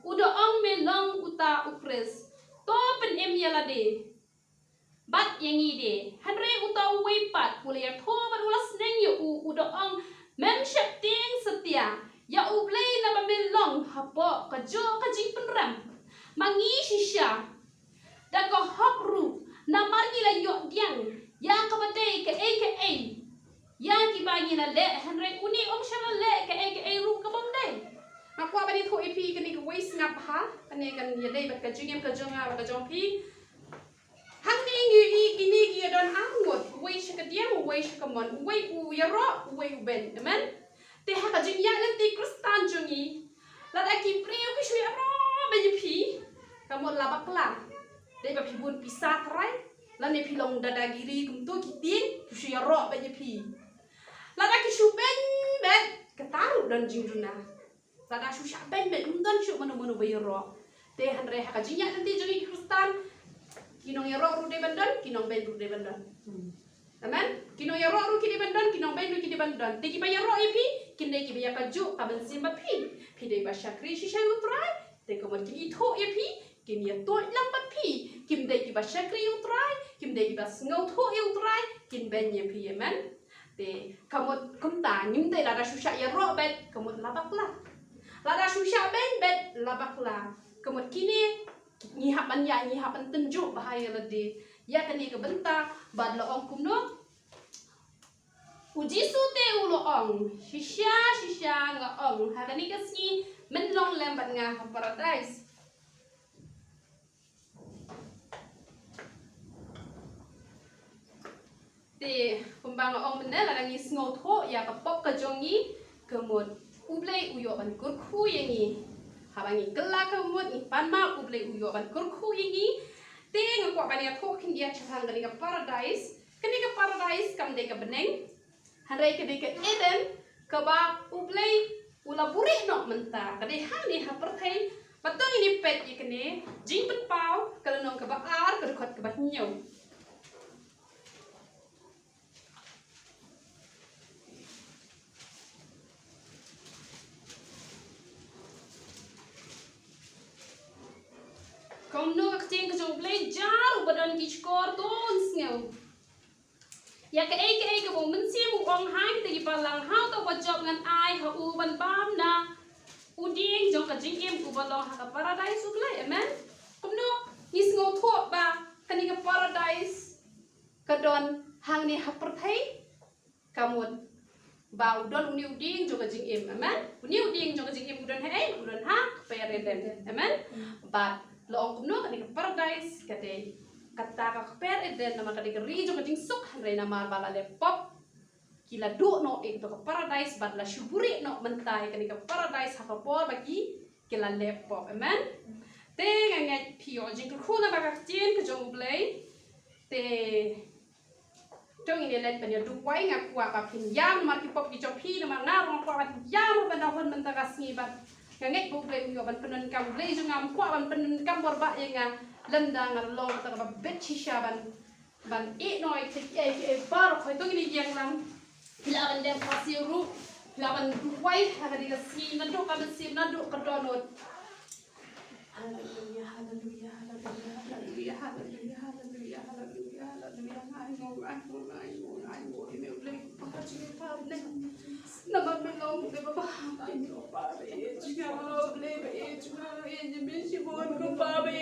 udo ong me long uta upres to pen em yala de bat yang ide hanre uta wepat wala ya tho ba wala sneng yo udo ong memship ting setia ya ublay na bamelong hapo kajo kajing penram mangi shisha da ko hokru na margi la yo diang ya kabate ke aka ya ki bangi na le henry uni shala le ke aka ru ka bomde akwa bani tho ipi kani ko wais ngap ha kani kan ya dei bat ka jingem ka jonga ka jongpi hang ni ngi ini ki don angot wais ka diang wais ka mon wai u ya ro wai u ben amen te ha ka jing ya len ti kristan jongi la da ki priu ki shu ya ro be pi kamu labakla dei ba pi bun pisa trai la ne pi long dadagiri kum to ki tin shu ya ro be pi la da ki shu ben ketaru dan jingduna la da shu sha ben dan shu manu be ro te han re ha ka jing ya len ti jongi kristan kinong ya ro ru de bandan kinong ben ru de bandan amen kinong ya ro ru ki de bandan kinong ben ru ki de bandan te ki ba ya ro ipi kin de ki ba ya ka ju ka ben sim ba pi de ba shakri shi shay utrai te ko mon ki itho ipi kim ya to lang ba pi kim de ki ba shakri utrai kim de ki ba sngo tho utrai kin ben ye pi amen te kamot kum ta nim te la da shu sha ya ro bet kamot labakla la da shu sha ben bet labakla kamot kini nyihapan tunjuk bahaya ledi ya kani ke benta bad lo ong kumno uji sute ulo ong shisha nga ong ha kani ke si menlong lembat nga paradise te kumbang ong menel la ngi sngo tho ya ka pop ka jongi kemut ublei uyo ban kurku yangi habangi kela kemut ni panma ublei uyo ban kurku yangi te ngakwa bania tho kin dia chhang kani ka paradise kam de ka beneng hanrai ke de ka eden ka ba ublei ula buri no menta kade ha ni ha perthai patong ini pet ikene jing pet pau kalau nong ka ba ar ka khot ka ba nyau Kau nu akting kejong play jaru badan ki skor ton sneu. Ya ke bo men si mu ong hai te ki palang hau to ba job ngan ai ha u ban bam na. Uding jong ka jing em ku balong ha ka paradise u play amen. Kum nu ni sneu tho ba kani ka paradise kadon hang ni haperthai kamun ba udon uni uding juga jing im amen uni uding juga jing im udon ha pereden amen but lo ong kumno kani ka paradise kate kata ka pereden nama kani ka ri juga jing suk hanre nama bala le pop kila do no to ka paradise but la shuburi no mentai kani ka paradise ha por bagi kila le pop amen te ngai pio jing ku na ba ka tien ka jong blai te trong ini lihat banyak duai ngaku apa pun yam marki pop di copi nama ngarong apa apa yam benda pun mentara snibat nganget bu blame yo ban penun kam blay jo ngam ko ban penun kam borba ye nga lenda ngar lo ta ba bet shisha ban e noi te e bar ko to ini yang lang lawan dem pasiru lawan duai ha di si na do ka si na do ka donot hallelujah hallelujah hallelujah hallelujah hallelujah hallelujah hallelujah hallelujah nama belum de baba ai no pa be juga belum le be juga ini mesti buat ko pa be